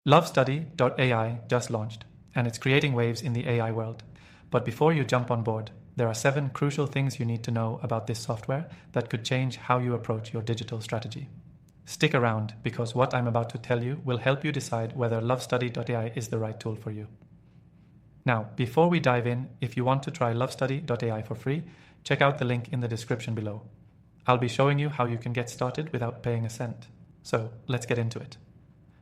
LoveStudy.ai just launched, and it's creating waves in the AI world. But before you jump on board, there are 7 crucial things you need to know about this software that could change how you approach your digital strategy. Stick around, because what I'm about to tell you will help you decide whether LoveStudy.ai is the right tool for you. Now, before we dive in, if you want to try LoveStudy.ai for free, check out the link in the description below. I'll be showing you how you can get started without paying a cent. So let's get into it.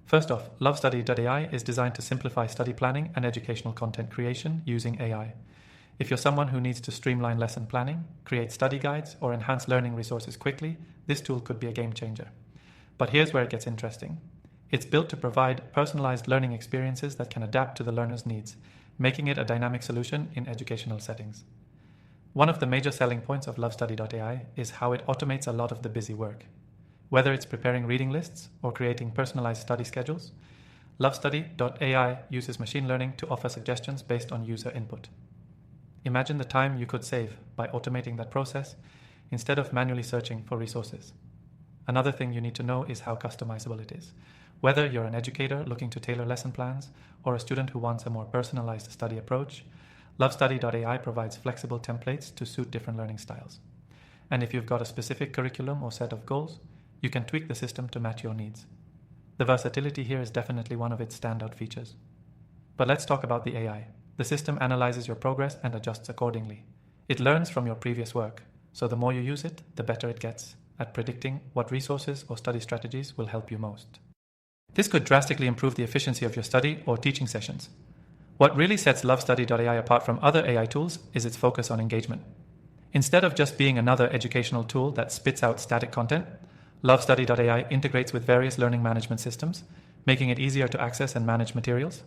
First off, LoveStudy.ai is designed to simplify study planning and educational content creation using AI. If you're someone who needs to streamline lesson planning, create study guides, or enhance learning resources quickly, this tool could be a game changer. But here's where it gets interesting. It's built to provide personalized learning experiences that can adapt to the learner's needs, making it a dynamic solution in educational settings. One of the major selling points of LoveStudy.ai is how it automates a lot of the busy work. Whether it's preparing reading lists or creating personalized study schedules, LoveStudy.ai uses machine learning to offer suggestions based on user input. Imagine the time you could save by automating that process instead of manually searching for resources. Another thing you need to know is how customizable it is. Whether you're an educator looking to tailor lesson plans or a student who wants a more personalized study approach, LoveStudy.ai provides flexible templates to suit different learning styles. And if you've got a specific curriculum or set of goals, you can tweak the system to match your needs. The versatility here is definitely one of its standout features. But let's talk about the AI. The system analyzes your progress and adjusts accordingly. It learns from your previous work, so the more you use it, the better it gets at predicting what resources or study strategies will help you most. This could drastically improve the efficiency of your study or teaching sessions. What really sets LoveStudy.ai apart from other AI tools is its focus on engagement. Instead of just being another educational tool that spits out static content, LoveStudy.ai integrates with various learning management systems, making it easier to access and manage materials.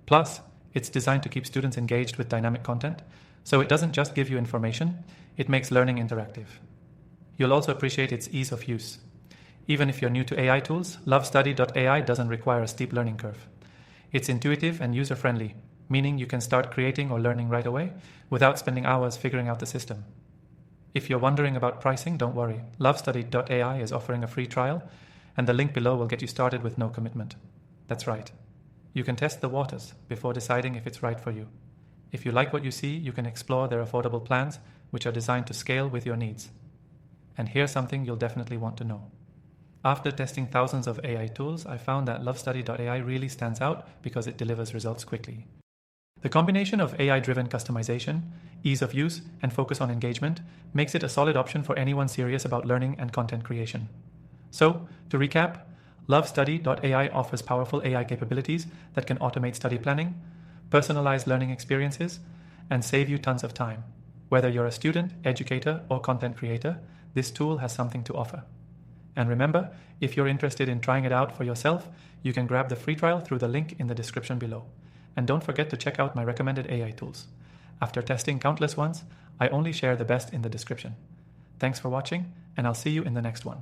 Plus, it's designed to keep students engaged with dynamic content, so it doesn't just give you information, it makes learning interactive. You'll also appreciate its ease of use. Even if you're new to AI tools, LoveStudy.ai doesn't require a steep learning curve. It's intuitive and user-friendly, meaning you can start creating or learning right away without spending hours figuring out the system. If you're wondering about pricing, don't worry. LoveStudy.ai is offering a free trial, and the link below will get you started with no commitment. That's right. You can test the waters before deciding if it's right for you. If you like what you see, you can explore their affordable plans, which are designed to scale with your needs. And here's something you'll definitely want to know. After testing thousands of AI tools, I found that LoveStudy.ai really stands out because it delivers results quickly. The combination of AI-driven customization, ease of use, and focus on engagement makes it a solid option for anyone serious about learning and content creation. So, to recap, LoveStudy.ai offers powerful AI capabilities that can automate study planning, personalize learning experiences, and save you tons of time. Whether you're a student, educator, or content creator, this tool has something to offer. And remember, if you're interested in trying it out for yourself, you can grab the free trial through the link in the description below. And don't forget to check out my recommended AI tools. After testing countless ones, I only share the best in the description. Thanks for watching, and I'll see you in the next one.